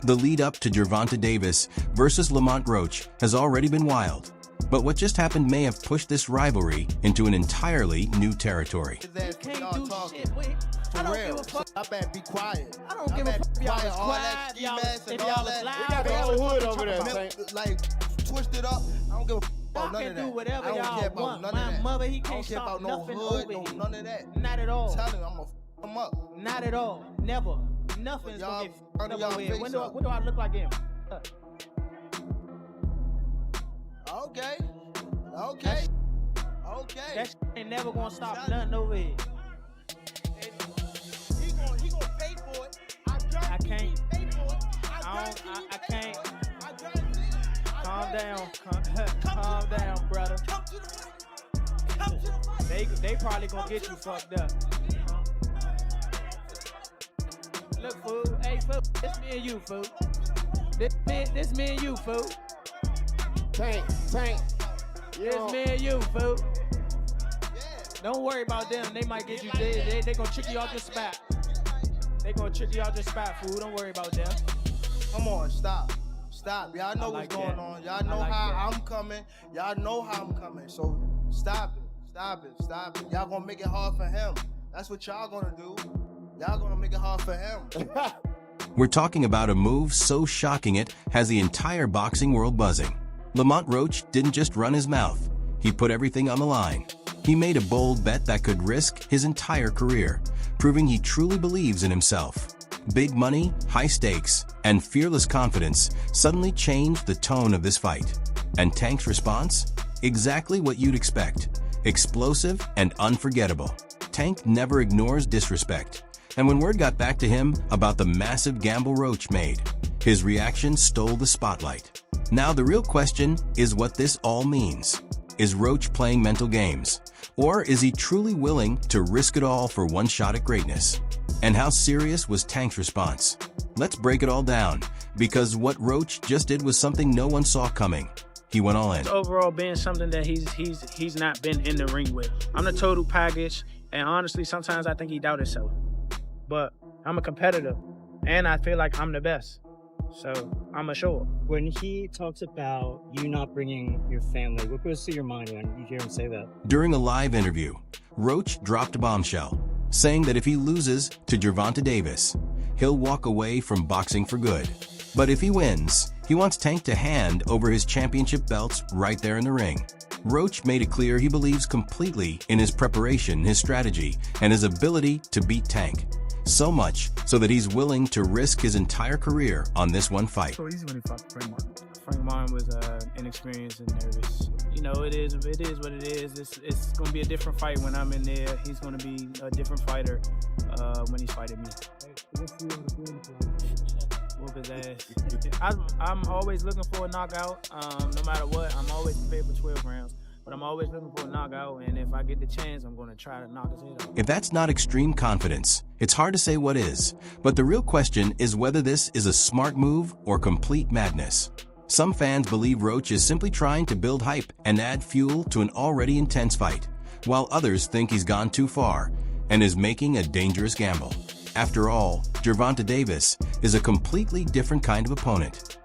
The lead up to Gervonta Davis versus Lamont Roach has already been wild. But what just happened may have pushed this rivalry into an entirely new territory. You can't do shit with. I don't give a fuck. I better be quiet. I don't give a fuck if y'all was all quiet, that ski mask if and y'all all was that. loud. We got the whatever hood you over there, talking about. Saint. Like, twist it up. I don't give a fuck Y'all about none can of do that. whatever I don't y'all care about want. none My of that. mother, he I can't don't care stop about no nothing hood, over no here. none of that. Not at all. Tell him I'm gonna f him up. Not at all. Never. Nothing's Y'all gonna get front of f***ed y'all over here. face up. What do I look like him? Okay. That shit ain't never gonna stop nothing over here. He gonna pay for it. I can't. Pay for it. I can't. I guarantee it. Calm down. Calm down, brother. Come to the fight. They probably gonna get you fucked up. Look, fool. Hey, fool. This me and you, fool. This me and you, fool. Tank. This me and you, fool. Don't worry about them. They might get you. They gonna trick you out your spot. They gonna trick you out your spot, fool. Don't worry about them. Come on, stop. Y'all know like what's going that. on. Y'all know like how that. I'm coming. Y'all know how I'm coming. So stop it. Y'all gonna make it hard for him. That's what y'all gonna do. Y'all gonna make it hard for him. We're talking about a move so shocking it has the entire boxing world buzzing. Lamont Roach didn't just run his mouth. He put everything on the line. He made a bold bet that could risk his entire career, proving he truly believes in himself. Big money, high stakes, and fearless confidence suddenly changed the tone of this fight. And Tank's response? Exactly what you'd expect. Explosive and unforgettable. Tank never ignores disrespect. And when word got back to him about the massive gamble Roach made, his reaction stole the spotlight. Now the real question is what this all means. Is Roach playing mental games? Or is he truly willing to risk it all for one shot at greatness? And how serious was Tank's response? Let's break it all down, because what Roach just did was something no one saw coming. He went all in. Overall being something that he's not been in the ring with. I'm the total package, and honestly, sometimes I think he doubts himself. But I'm a competitor, and I feel like I'm the best. So I'm assured. When he talks about you not bringing your family, what goes through your mind when you hear him say that? During a live interview, Roach dropped a bombshell, saying that if he loses to Gervonta Davis, he'll walk away from boxing for good. But if he wins, he wants Tank to hand over his championship belts right there in the ring. Roach made it clear he believes completely in his preparation, his strategy, and his ability to beat Tank. So much so that he's willing to risk his entire career on this one fight. So easy when he fought Frank Martin. Frank Martin was inexperienced and nervous. You know, it is what it is. It's going to be a different fight when I'm in there. He's going to be a different fighter when he's fighting me. Whoop his ass. I'm always looking for a knockout. No matter what, I'm always prepared for 12 rounds. But I'm always looking for a knockout, and if I get the chance, I'm going to try to knock his head off. If that's not extreme confidence, it's hard to say what is. But the real question is whether this is a smart move or complete madness. Some fans believe Roach is simply trying to build hype and add fuel to an already intense fight, while others think he's gone too far and is making a dangerous gamble. After all, Gervonta Davis is a completely different kind of opponent.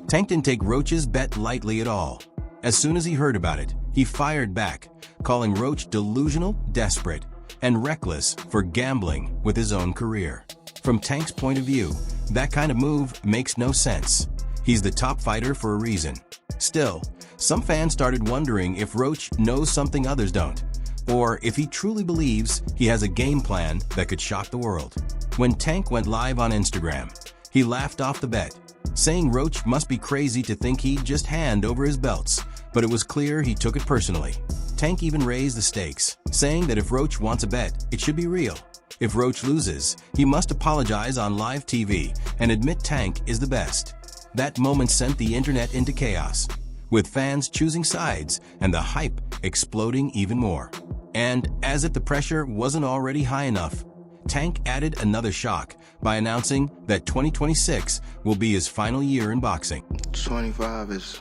Tank didn't take Roach's bet lightly at all. As soon as he heard about it, he fired back, calling Roach delusional, desperate, and reckless for gambling with his own career. From Tank's point of view, that kind of move makes no sense. He's the top fighter for a reason. Still, some fans started wondering if Roach knows something others don't, or if he truly believes he has a game plan that could shock the world. When Tank went live on Instagram, he laughed off the bet, saying Roach must be crazy to think he'd just hand over his belts, but it was clear he took it personally. Tank even raised the stakes, saying that if Roach wants a bet, it should be real. If Roach loses, he must apologize on live TV and admit Tank is the best. That moment sent the internet into chaos, with fans choosing sides and the hype exploding even more. And as if the pressure wasn't already high enough, Tank added another shock by announcing that 2026 will be his final year in boxing. 25 is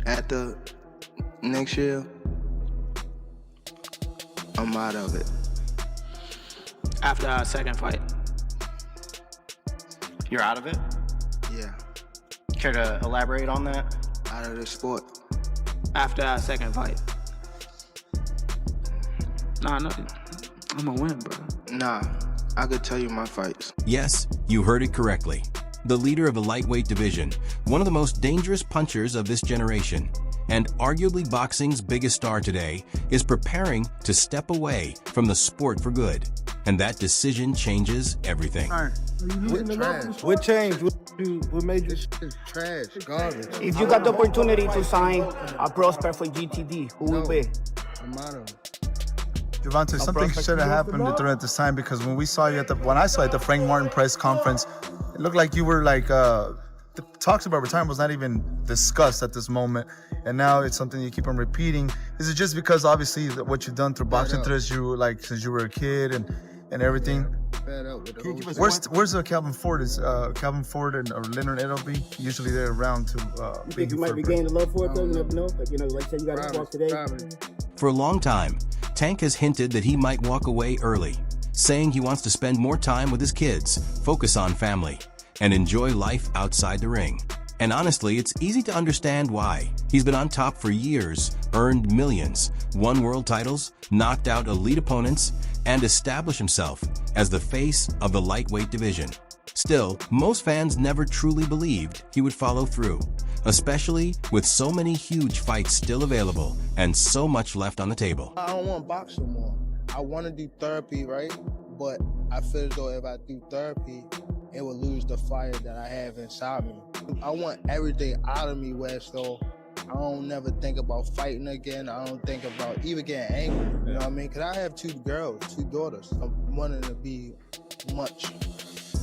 at the next year. I'm out of it. After our second fight. You're out of it? Yeah, Care to elaborate on that? out of the sport. After our second fight. Nah, no, I'm gonna win, bro. Nah, I could tell you my fights. Yes, you heard it correctly. The leader of the lightweight division, one of the most dangerous punchers of this generation, and arguably boxing's biggest star today, is preparing to step away from the sport for good. And that decision changes everything. What changed? What made you trash? Garbage. If you got the opportunity to sign a prospect for GTD, who will be? I'm out of it. Gervonta, something should have happened during this time, because when I saw you at the Frank Martin press conference, it looked like you were like the talks about retirement was not even discussed at this moment, and now it's something you keep on repeating. Is it just because obviously what you've done through boxing through this, since you were a kid and everything? Where's Calvin Ford? Is Calvin Ford or Leonard Edelby usually they're around to? You think you might be gaining the love for it though? You never know. Like like I said, you got to walk today. For a long time, Tank has hinted that he might walk away early, saying he wants to spend more time with his kids, focus on family, and enjoy life outside the ring. And honestly, it's easy to understand why. He's been on top for years, earned millions, won world titles, knocked out elite opponents, and established himself as the face of the lightweight division. Still, most fans never truly believed he would follow through, especially with so many huge fights still available and so much left on the table. I don't want to box no more. I want to do therapy, right? But I feel as though if I do therapy, it will lose the fire that I have inside me. I want everything out of me where so I don't never think about fighting again. I don't think about even getting angry. You know what I mean? Because I have two daughters. I'm wanting to be much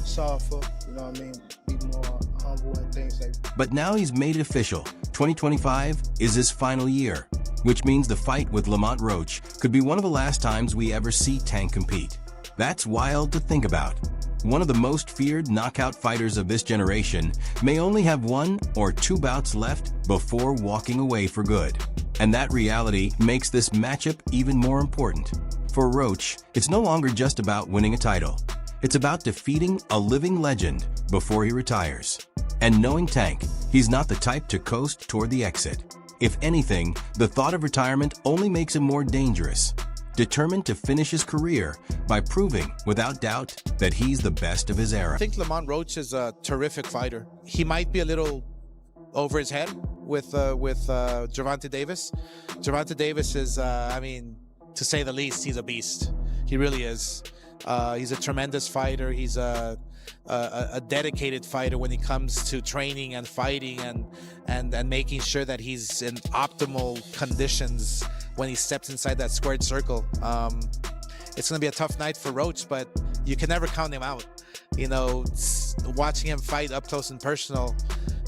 softer, you know what I mean? Be more humble and things like that. But now he's made it official. 2025 is his final year, which means the fight with Lamont Roach could be one of the last times we ever see Tank compete. That's wild to think about. One of the most feared knockout fighters of this generation may only have 1 or 2 bouts left before walking away for good. And that reality makes this matchup even more important. For Roach, it's no longer just about winning a title. It's about defeating a living legend before he retires. And knowing Tank, he's not the type to coast toward the exit. If anything, the thought of retirement only makes him more dangerous, determined to finish his career by proving without doubt that he's the best of his era. I think Lamont Roach is a terrific fighter. He might be a little over his head with Gervonta Davis. Gervonta Davis is, I mean, to say the least, he's a beast. He really is. He's a tremendous fighter. He's a dedicated fighter when it comes to training and fighting and making sure that he's in optimal conditions when he steps inside that squared circle. It's going to be a tough night for Roach, but you can never count him out. You know, watching him fight up close and personal,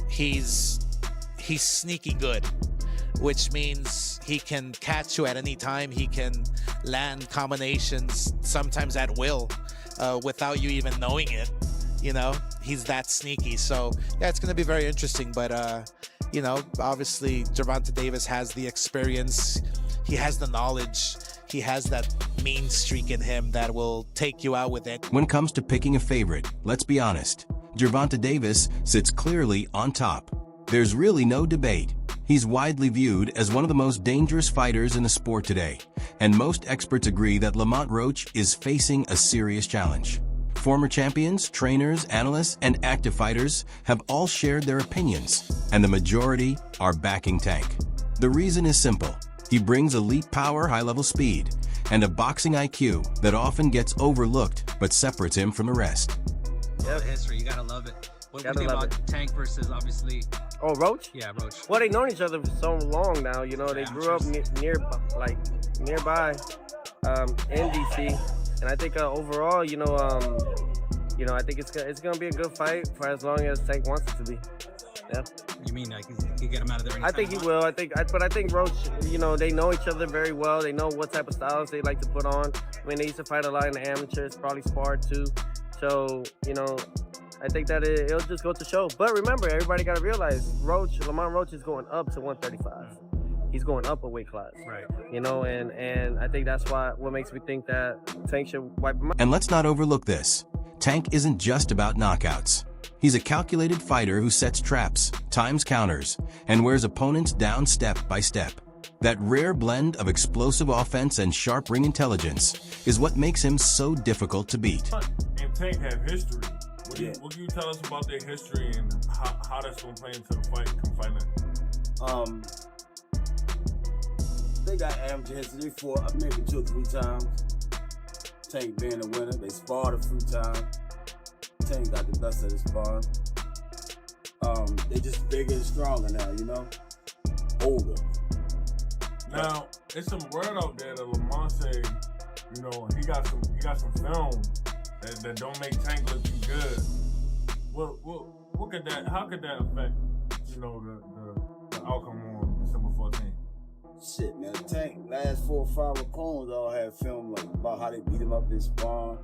he's sneaky good, which means he can catch you at any time. He can land combinations, sometimes at will, without you even knowing it. You know, he's that sneaky. So yeah, it's going to be very interesting. But you know, obviously Gervonta Davis has the experience. He has the knowledge. He has that mean streak in him that will take you out with it. When it comes to picking a favorite, let's be honest, Gervonta Davis sits clearly on top. There's really no debate. He's widely viewed as one of the most dangerous fighters in the sport today, and most experts agree that Lamont Roach is facing a serious challenge. Former champions, trainers, analysts, and active fighters have all shared their opinions, and the majority are backing Tank. The reason is simple. He brings elite power, high-level speed, and a boxing IQ that often gets overlooked but separates him from the rest. Yeah, history, you gotta love it. What do you think about Tank versus, obviously... Oh, Roach? Yeah, Roach. Well, they've known each other for so long now. You know, they grew up nearby in DC, and I think overall, you know, I think it's gonna be a good fight for as long as Tank wants it to be. Yeah. You mean like you get him out of there? I think he will. But I think Roach, you know, they know each other very well. They know what type of styles they like to put on. I mean, they used to fight a lot in the amateurs, probably sparred too. So, you know, I think that it'll just go to show. But remember, everybody got to realize, Lamont Roach is going up to 135. He's going up a weight class. Right. You know, and I think that's what makes me think that Tank should wipe him out. And let's not overlook this. Tank isn't just about knockouts. He's a calculated fighter who sets traps, times counters, and wears opponents down step by step. That rare blend of explosive offense and sharp ring intelligence is what makes him so difficult to beat. And Tank have history. What can you tell us about their history and how that's going to play into the fight? They got amateur history. They fought maybe 2 or 3 times. Tank being the winner. They sparred a few times. Tank got the best of the sparring. They just bigger and stronger now, you know? Older. Now, it's some word out there that Lamont say, you know, he got some film that don't make Tank look too good. What could that? How could that affect, you know, the outcome on December 14th? Shit, man. Tank last 4 or 5 opponents all had film like about how they beat him up in sparring.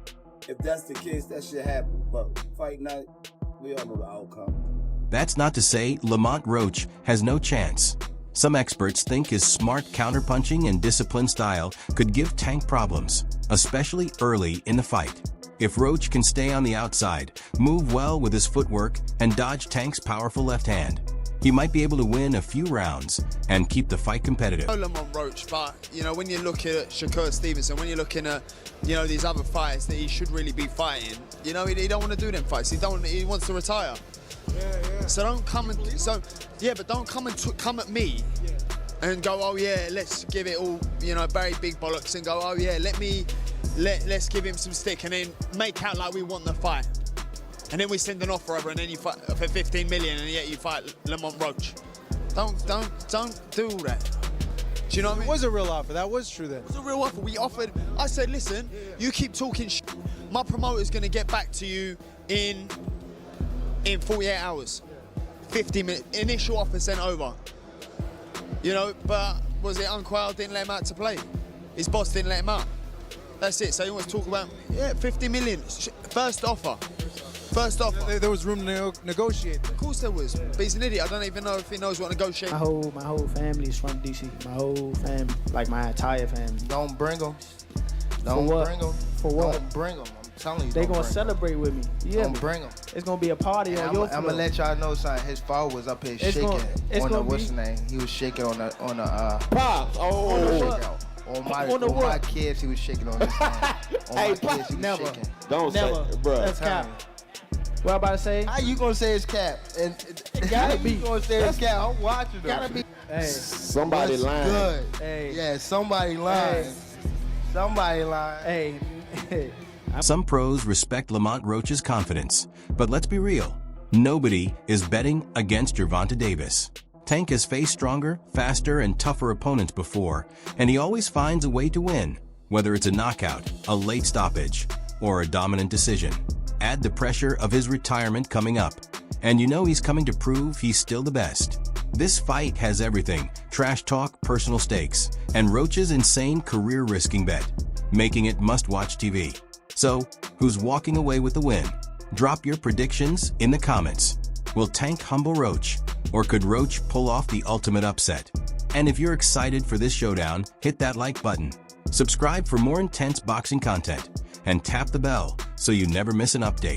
If that's the case, that shit happen. But fight night, we all know the outcome. That's not to say Lamont Roach has no chance. Some experts think his smart counterpunching and disciplined style could give Tank problems, especially early in the fight. If Roach can stay on the outside, move well with his footwork, and dodge Tank's powerful left hand, he might be able to win a few rounds and keep the fight competitive. Lamont Roach, but you know, when you look at Shakur Stevenson, when you're looking at, you know, these other fights that he should really be fighting, you know, he don't want to do them fights. He wants to retire. Yeah. So don't come and but don't come at me and go, oh yeah, let's give it all, you know, very big bollocks, and go, oh yeah, let's give him some stick, and then make out like we want the fight. And then we send an offer over, and then you fight for 15 million, and yet you fight Lamont Roach. Don't do all that. Do you know what I mean? It was a real offer. That was true then. It was a real offer. We offered. I said, listen, you keep talking shit. My promoter's going to get back to you in 48 hours. 50 minutes. Initial offer sent over. You know, but was it Unquail didn't let him out to play? His boss didn't let him out. That's it. So he wants to talk about, 50 million. First offer. There was room to negotiate. Of course there was. But he's an idiot. I don't even know if he knows what negotiating. My whole family is from DC. My whole family, like my entire family. Don't bring them. Don't bring them. For what? Don't bring them. I'm telling you. They gonna celebrate with me. Yeah. Don't bring them. It's gonna be a party on your floor. I'm gonna let y'all know something. His father was up here shaking on the what's the name? He was shaking on the Pops. On my kids, he was shaking on his hand. On my kids, he was shaking. Don't say, bro. That's cap. What I'm about to say? How you gonna say it's cap? And it gotta be. You gonna say it's cap? I'm watching them. Gotta be. Hey, somebody lying. Good. Hey. Yeah, somebody lying. Hey. Somebody lying. Hey. Some pros respect Lamont Roach's confidence, but let's be real. Nobody is betting against Gervonta Davis. Tank has faced stronger, faster, and tougher opponents before, and he always finds a way to win, whether it's a knockout, a late stoppage, or a dominant decision. Add the pressure of his retirement coming up, and you know he's coming to prove he's still the best. This fight has everything: trash talk, personal stakes, and Roach's insane career-risking bet, making it must-watch TV. So, who's walking away with the win? Drop your predictions in the comments. Will Tank humble Roach, or could Roach pull off the ultimate upset? And if you're excited for this showdown, hit that like button. Subscribe for more intense boxing content, and tap the bell so you never miss an update.